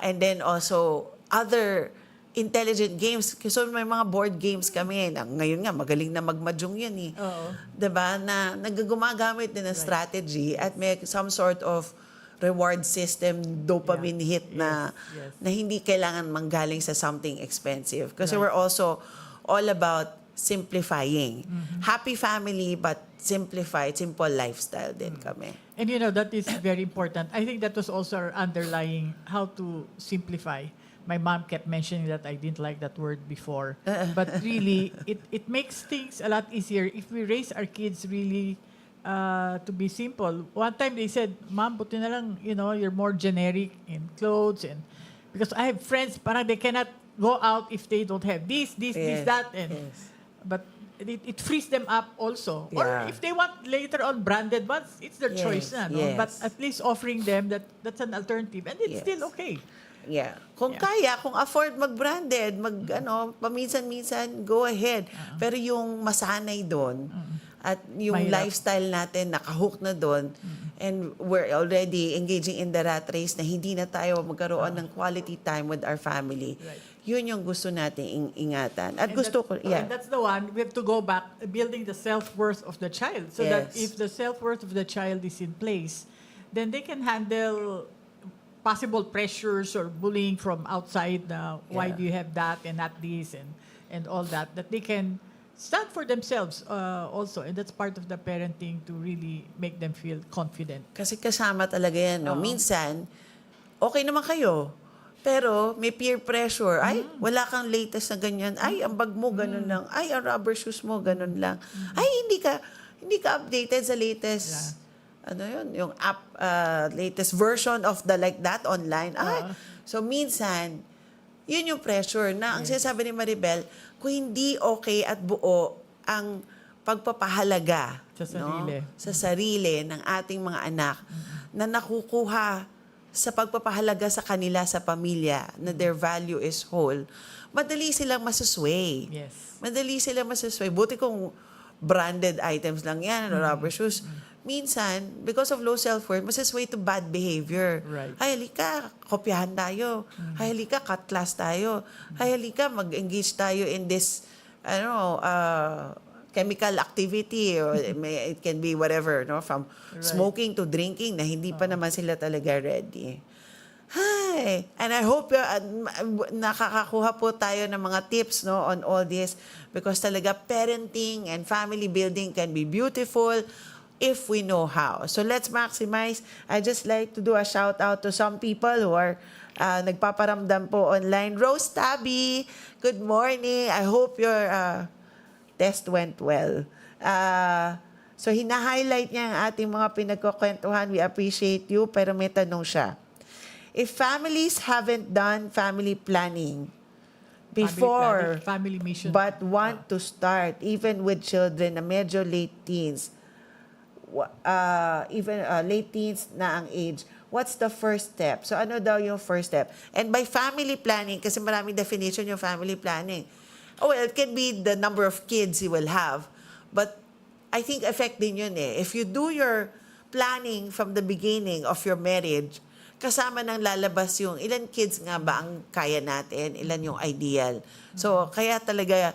And then also, other intelligent games. So may mga board games kami. Ngayon nga, magaling na magmajong yun eh. Oo. Diba? Na gumagamit din ng strategy at may some sort of reward system, dopamine hit na Yes. na hindi kailangan manggaling sa something expensive. Kasi Right. we're also all about simplifying. Happy family, but simple lifestyle din kami. And that is very important. I think that was also our underlying how to simplify. My mom kept mentioning that I didn't like that word before. But really, it makes things a lot easier if we raise our kids really to be simple. One time they said, Mom, buti na lang, you're more generic in clothes. Because I have friends, parang they cannot go out if they don't have this, that. But it frees them up also. Or Yeah. if they want later on branded ones, it's their choice na. No? Yes. But at least offering them that's an alternative. And it's still okay. Yeah. Kung kaya, kung afford mag-branded, paminsan-minsan, go ahead. Pero yung masanay doon, at yung Mahirap. lifestyle natin, nakahook na doon, and we're already engaging in the rat race na hindi na tayo magkaroon ng quality time with our family. Right. Yun yung gusto nating ingatan. At And gusto ko, And that's the one, we have to go back, building the self-worth of the child. So that Yes. if the self-worth of the child is in place, then they can handle possible pressures or bullying from outside. Why do you have that and not this and all that they can stand for themselves also. And that's part of the parenting to really make them feel confident. Kasi kasama talaga yan. No? Minsan, okay naman kayo. Pero may peer pressure. Ay, wala kang latest na ganyan. Ay, ang bag mo, ganun lang. Ay, ang rubber shoes mo, ganun lang. Ay, hindi ka updated sa latest, yung app, latest version of the like that online. Ay, so minsan, yun yung pressure na ang sinasabi ni Maribel, kung hindi okay at buo ang pagpapahalaga sa sarili ng ating mga anak na nakukuha sa pagpapahalaga sa kanila sa pamilya na their value is whole, madali silang masusway. Yes. Madali silang masusway. Buti kung branded items lang yan, rubber shoes. Minsan, because of low self-worth, masusway to bad behavior. Right. Ay, halika, kopyahan tayo. Ay, halika, cut class tayo. Ay, halika, mag-engage tayo in this, chemical activity, or it can be whatever, from smoking to drinking na hindi pa naman sila talaga ready. Hi! And I hope nakakakuha po tayo ng mga tips on all this, because talaga parenting and family building can be beautiful if we know how. So let's maximize. I just like to do a shout out to some people who are nagpaparamdam po online. Rose Tabby, good morning. I hope your test went well. So hina-highlight niya ang ating mga pinagkukwentuhan. We appreciate you, pero may tanong siya. If families haven't done family planning before, family mission, but want to start, even with children na medyo late teens, even late teens na ang age, what's the first step? So ano daw yung first step? And by family planning, kasi maraming definition yung family planning. Oh, well, it can be the number of kids you will have. But I think effect din yun eh. If you do your planning from the beginning of your marriage, kasama nang lalabas yung ilan kids nga ba ang kaya natin, ilan yung ideal. So, kaya talaga,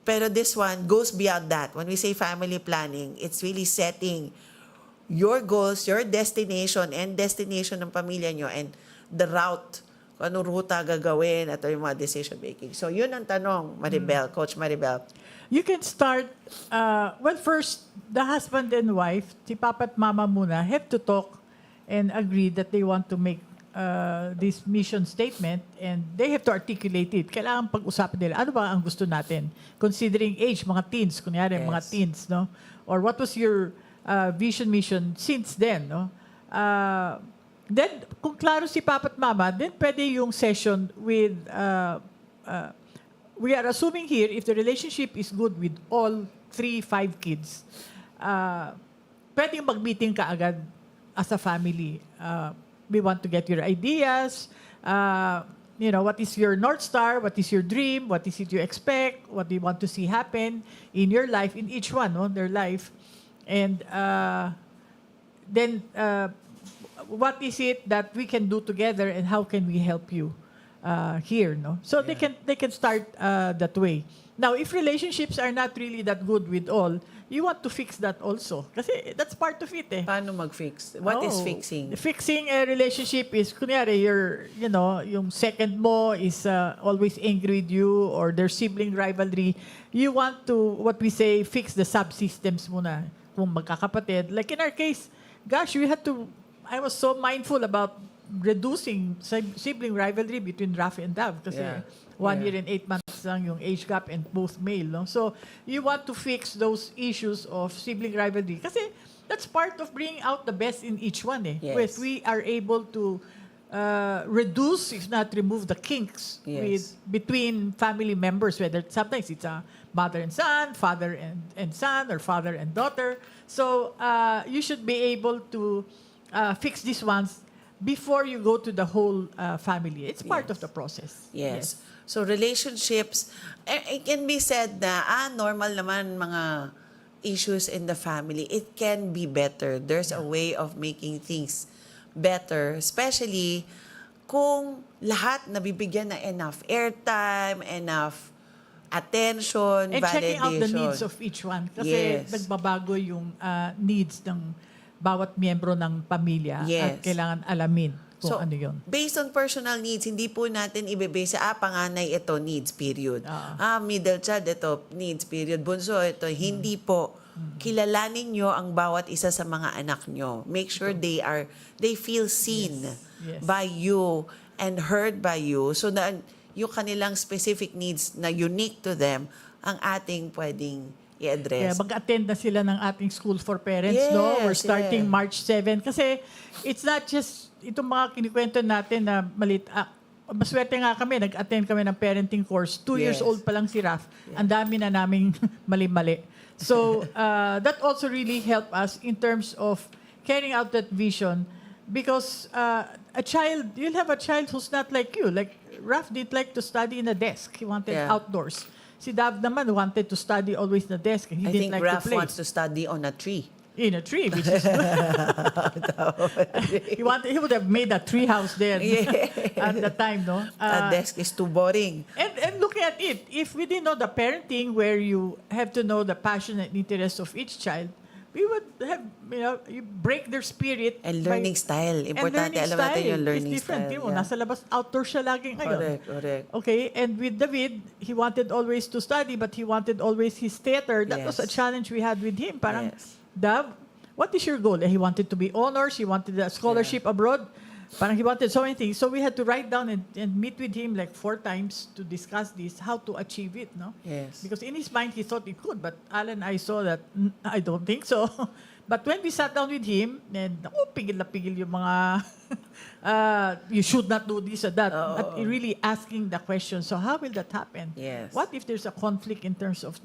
pero this one goes beyond that. When we say family planning, it's really setting your goals, your destination, and destination ng pamilya nyo, and the route, kung anong ruta gagawin, at yung mga decision making. So, yun ang tanong, Maribel, Coach Maribel. You can start, first, the husband and wife, si Papa at Mama muna, have to talk and agree that they want to make this mission statement, and they have to articulate it. Kailangan pag-usapan nila, ano ba ang gusto natin? Considering age, mga teens, kunyari, mga teens, no? Or what was your vision mission since then, no? Then, kung klaro si Papa at Mama, then pwede yung session with, we are assuming here, if the relationship is good with all 3-5 kids, pwede yung mag-meeting ka agad as a family. We want to get your ideas. what is your North Star, what is your dream, what is it you expect, what do you want to see happen in your life, in each one, no, their life. And then what is it that we can do together and how can we help you here, no? So they can start that way. Now, if relationships are not really that good with all, you want to fix that also. Kasi that's part of it, eh. Paano mag-fix? What is fixing? Fixing a relationship is, kunyari, yung second mo is always angry with you or there's sibling rivalry. You want to, what we say, fix the subsystems muna. Kung magkakapatid. Like in our case, gosh, I was so mindful about reducing sibling rivalry between Rafi and Dav. Kasi 1 year and 8 months lang yung age gap and both male. No? So, you want to fix those issues of sibling rivalry. Kasi that's part of bringing out the best in each one. Eh. Yes. If we are able to reduce, if not remove, the kinks between family members, whether sometimes it's a mother and son, father and son, or father and daughter. So, you should be able to fix these ones before you go to the whole family. It's part of the process. Yes. So relationships, it can be said na, normal naman mga issues in the family. It can be better. There's a way of making things better, especially kung lahat nabibigyan na enough airtime, enough attention, and validation. checking out the needs of each one. Kasi nagbabago yung needs ng bawat miyembro ng pamilya at kailangan alamin kung ano yun. Based on personal needs, hindi po natin ibebase panganay ito, needs, period. Middle child, ito, needs, period. Bunso, ito, hindi po. Kilalanin nyo ang bawat isa sa mga anak nyo. Make sure they feel seen by you and heard by you so na yung kanilang specific needs na unique to them ang ating pwedeng i-address. Mag-attend na sila ng ating School for Parents, no? We're starting March 7. Kasi it's not just itong mga kinikwento natin na malit. Maswerte nga kami, nag-attend kami ng parenting course. 2 years old pa lang si Raf. Ang dami na naming mali-mali. So, that also really helped us in terms of carrying out that vision because you'll have a child who's not like you. Like, Raf didn't like to study in a desk. He wanted outdoors. Si Dav naman wanted to study always in the desk. He didn't like Raf to play. wants to study on a tree. In a tree, which is he would have made a tree house there at the time, no? A desk is too boring. And looking at it, if we didn't know the parenting where you have to know the passion and interests of each child, we would have, you break their spirit. And learning style. Importante, alam natin yung learning style. It's different. style. Nasa labas, outdoor siya laging ngayon. Correct. Okay, and with David, he wanted always to study, but he wanted always his theater. That was a challenge we had with him. Parang, Dav, what is your goal? He wanted to be honors. He wanted a scholarship abroad. Parang he wanted so many things. So we had to write down and meet with him like 4 times to discuss this, how to achieve it, no? Yes. Because in his mind, he thought he could. But Alan, I saw that, I don't think so. But when we sat down with him, and pigil na pigil yung mga, you should not do this or that. But really asking the question, so how will that happen? Yes. What if there's a conflict in terms of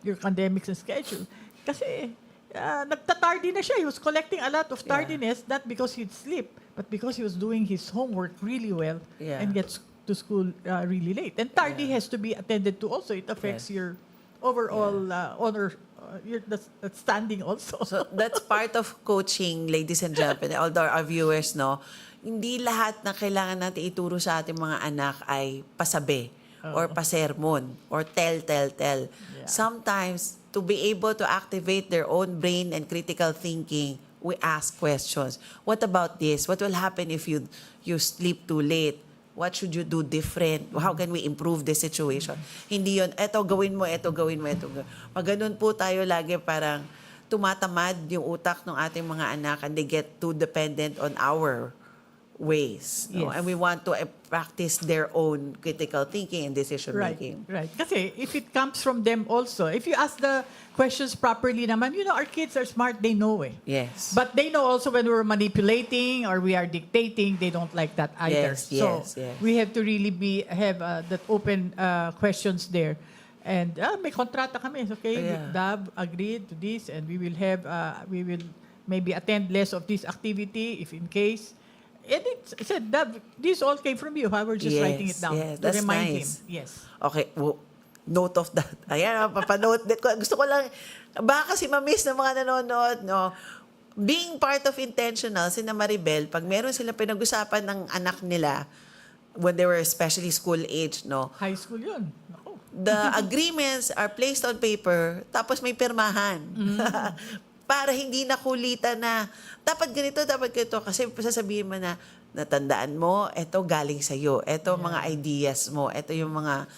your academics and schedule? Kasi, nagtatardy na siya. He was collecting a lot of tardiness, not because he'd sleep, but because he was doing his homework really well and gets to school really late. And tardy has to be attended to also. It affects your overall honor, your standing also. So that's part of coaching, ladies and gentlemen, although our viewers, no, hindi lahat na kailangan natin ituro sa ating mga anak ay pasabi or pasermon or tell. Sometimes, to be able to activate their own brain and critical thinking, we ask questions. What about this? What will happen if you sleep too late? What should you do different? How can we improve the situation? Hindi yun, eto gawin mo. Pag ganun po tayo lagi parang tumatamad yung utak ng ating mga anak and they get too dependent on our ways. No? And we want to practice their own critical thinking and decision making. Right. Kasi if it comes from them also, if you ask the questions properly naman, our kids are smart, they know eh. Yes. But they know also when we're manipulating or we are dictating, they don't like that either. Yes. We have to really have that open questions there. And may kontrata kami. Okay, Dab agreed to this and we will maybe attend less of this activity if in case. And it said that this all came from you. I were just writing it down Yes, to that's remind nice. him. Yes. Okay, note of that. Ayan, papanote ko. Gusto ko lang, baka kasi ma-miss ng mga nanonood, no? Being part of intentional, sina Maribel, pag meron sila pinag-usapan ng anak nila, when they were especially school age, no? High school yun. Naku. The agreements are placed on paper, tapos may pirmahan. Para hindi nakulitan na, dapat ganito. Kasi sasabihin mo na, natandaan mo, eto galing sa'yo. Eto mga ideas mo. Eto yung mga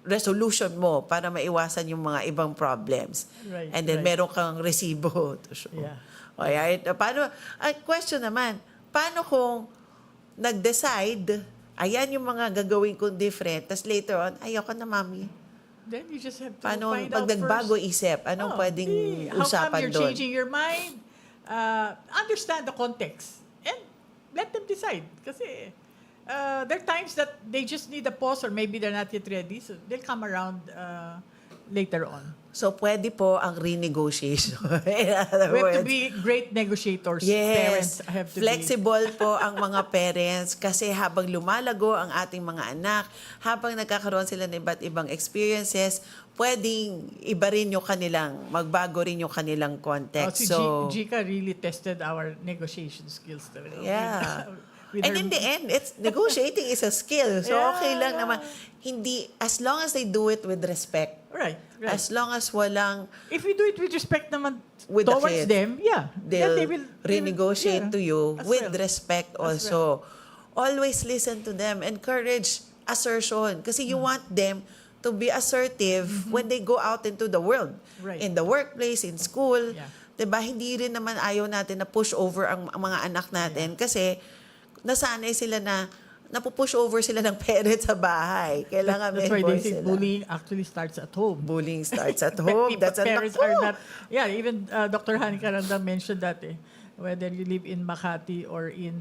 resolution mo para maiwasan yung mga ibang problems. Right, And then right. meron kang resibo to show. Yeah. Alright? Question naman, paano kung nag-decide, ayan yung mga gagawin kong different, tas later on, ayoko na, mami. Then you just have to Paano, find pag out nagbago first. isip, anong pwedeng How come usapan you're doon? changing your mind? Understand the context. And let them decide. Kasi there are times that they just need a pause or maybe they're not yet ready. So they'll come around later on. So, pwede po ang renegotiation. In other We have words, to be great negotiators. Yes, Parents have to flexible po ang mga parents kasi habang lumalago ang ating mga anak, habang nagkakaroon sila ng iba't ibang experiences, pwedeng iba rin yung kanilang, magbago rin yung kanilang context. Si So, Jika really tested our negotiation skills. yeah. With And her- in the end, negotiating is a skill. So, Yeah, okay lang yeah. naman. Hindi, as long as they do it with respect, Right. as long as walang If we do it with respect naman With the towards kids, them, then they'll they will renegotiate to you as with well. respect As also. Always listen to them. Encourage assertion. Kasi you want them to be assertive when they go out into the world. Right. In the workplace, in school. Yeah. Diba? Hindi rin naman ayaw natin na push over ang mga anak natin. Kasi nasanay sila na napupush over sila ng parents sa bahay. Kailangan may That's why they voice say sila. bullying actually starts at home. Bullying starts at But home. people- That's a parents naku. are not. Yeah, even Dr. Hani Karanda mentioned that whether you live in Makati or in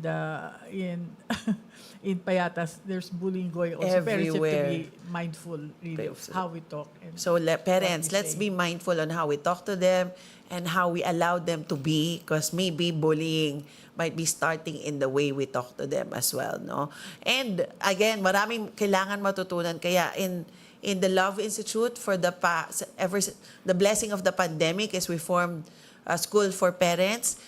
in Payatas, there's bullying going on. So parents have to Everywhere. be mindful really of how we talk. And So parents, what we let's say. be mindful on how we talk to them and how we allow them to be, because maybe bullying might be starting in the way we talk to them as well, no? And again, maraming kailangan matutunan. Kaya in the Love Institute, for the blessing of the pandemic is we formed a school for parents,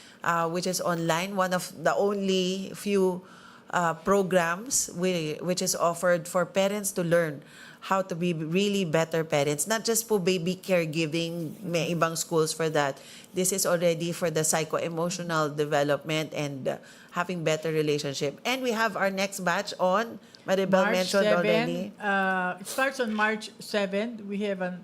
which is online, one of the only few programs which is offered for parents to learn how to be really better parents. Not just for baby caregiving, may ibang schools for that. This is already for the psycho-emotional development and having better relationship. And we have our next batch on, Maribel March mentioned 7, already, it starts on March 7. We have an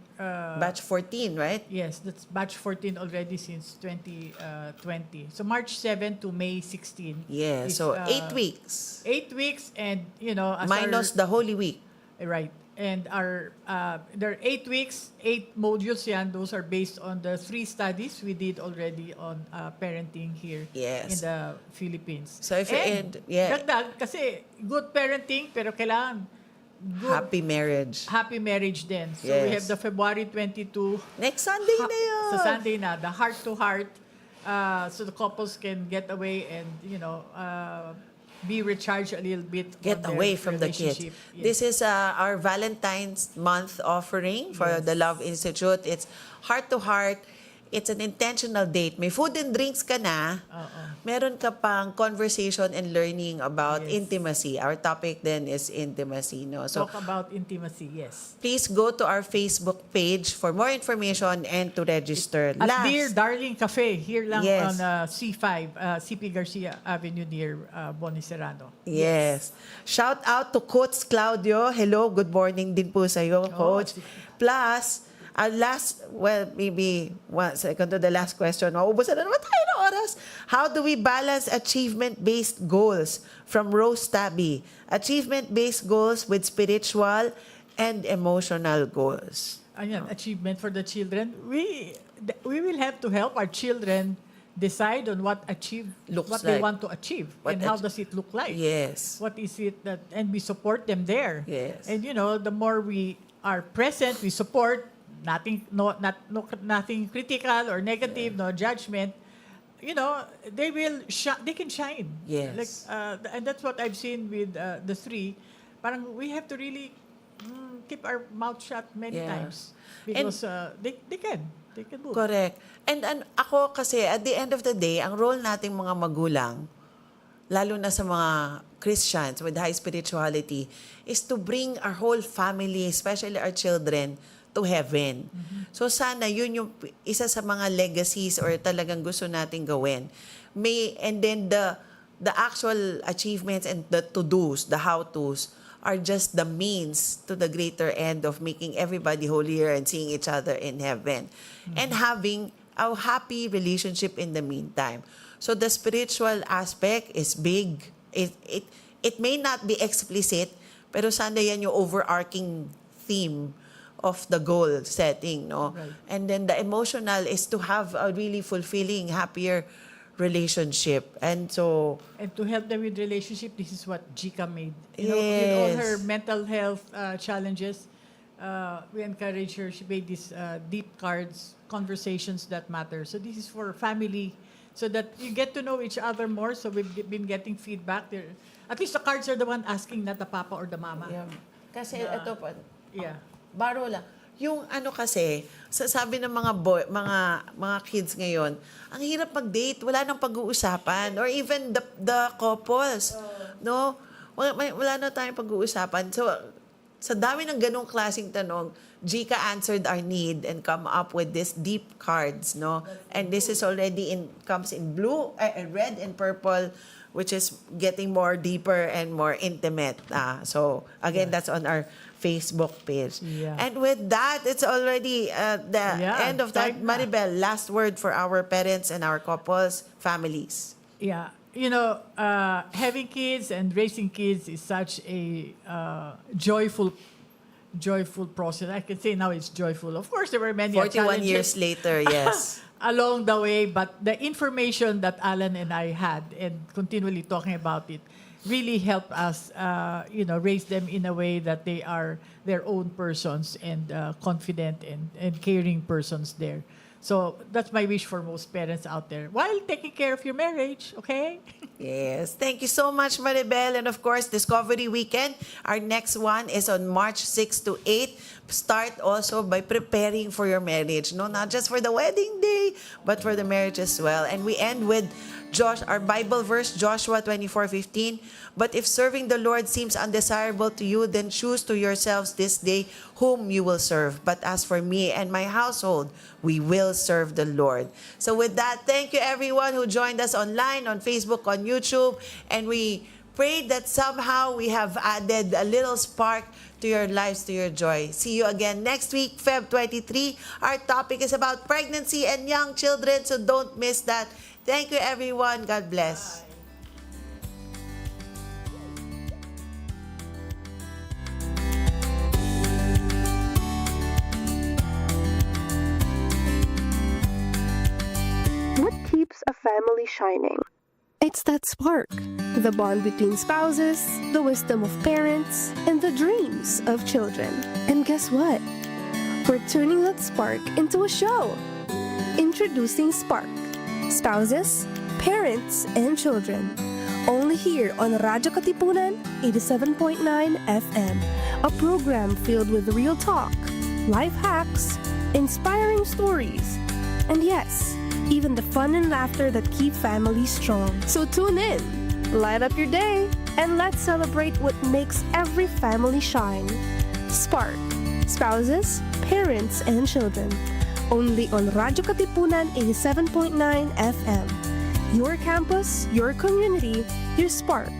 batch 14, right? Yes, that's batch 14 already since 2020. So March 7 to May 16. Yeah, is, so 8 weeks. 8 weeks, and as Minus the Holy Week. right. And there are 8 weeks, 8 modules yan. Those are based on the 3 studies we did already on parenting here Yes. in the Philippines. So if you're And yeah. dagdag, kasi good parenting, pero kailangan good Happy marriage. din. So we Yes. have the February 22 Next Sunday na yun. sa Sunday na, the heart-to-heart, so the couples can get away and, be recharged a little bit. Get on their away from the kids. relationship. Yes. This is our Valentine's month offering for Yes. the Love Institute. It's heart to heart. It's an intentional date. May food and drinks ka na. Meron ka pang conversation and learning about Yes. intimacy. Our topic then is intimacy. No? So Talk about intimacy, yes. please go to our Facebook page for more information and to register. At Dear Darling Cafe, here lang Yes. on C5, CP Garcia Avenue near Bonicerrano. Yes. Shout out to Coach Claudio. Hello, good morning din po sa iyo, Coach. Plus, maybe 1 second to the last question. Mauubusan na naman tayo ng oras. How do we balance achievement-based goals? From Rose Tabby. Achievement-based goals with spiritual and emotional goals. Ayan, achievement for the children. We will have to help our children decide on what Looks like. they want to achieve, What and how does it look like. Yes. What is it and we support them there. Yes. And the more we are present, we support, nothing critical or negative, no judgment. they they can shine. Yes. Like, and that's what I've seen with the three. Parang we have to really keep our mouth shut many times because they can move. Correct. And ako kasi, at the end of the day, ang role nating mga magulang, lalo na sa mga Christians with high spirituality, is to bring our whole family, especially our children, to heaven. So sana yun yung isa sa mga legacies or talagang gusto nating gawin. And then the actual achievements and the to-dos, the how-tos, are just the means to the greater end of making everybody holier and seeing each other in heaven. And having a happy relationship in the meantime. So the spiritual aspect is big. It may not be explicit, pero sana yan yung overarching theme of the goal setting, no? Right. And then the emotional is to have a really fulfilling, happier relationship. And so... And to help them with relationship, this is what Jika made. With all her mental health challenges, we encourage her. She made these deep cards, conversations that matter. So this is for family, so that you get to know each other more. So we've been getting feedback there. At least the cards are the one asking, not the papa or the mama. Yeah. Kasi ito pa, baro lang. Yung kasi, sabi ng mga kids ngayon, ang hirap mag-date, wala nang pag-uusapan, or even the couples, no? Wala na tayong pag-uusapan. So, sa dami ng ganong klaseng tanong, Jika answered our need and come up with these deep cards, no? And this is already comes in blue, red and purple, which is getting more deeper and more intimate. So, again, that's on our Facebook page. Yeah. And with that, it's already the end of that. Maribel, last word for our parents and our couples, families. Yeah. Having kids and raising kids is such a joyful process. I can say now it's joyful. Of course, there were many 41 challenges years later, yes. along the way, but the information that Alan and I had and continually talking about it really helped us, raise them in a way that they are their own persons and confident and caring persons there. So that's my wish for most parents out there while taking care of your marriage, okay? Yes. Thank you so much, Maribel. And of course, Discovery Weekend. Our next one is on March 6 to 8. Start also by preparing for your marriage. No, not just for the wedding day, but for the marriage as well. And we end with our Bible verse, Joshua 24:15. But if serving the Lord seems undesirable to you, then choose to yourselves this day whom you will serve. But as for me and my household, we will serve the Lord. So with that, thank you everyone who joined us online, on Facebook, on YouTube. And we pray that somehow we have added a little spark to your lives, to your joy. See you again next week, Feb 23. Our topic is about pregnancy and young children, so don't miss that. Thank you, everyone. God bless. What keeps a family shining? It's that spark, the bond between spouses, the wisdom of parents, and the dreams of children. And guess what? We're turning that spark into a show. Introducing SPARC. Spouses, parents, and children. Only here on Radyo Katipunan 87.9 FM. A program filled with real talk, life hacks, inspiring stories, and yes, even the fun and laughter that keep families strong. So tune in, light up your day, and let's celebrate what makes every family shine. SPARC. Spouses, parents, and children. Only on Radyo Katipunan 87.9 FM. Your campus, your community, your spark.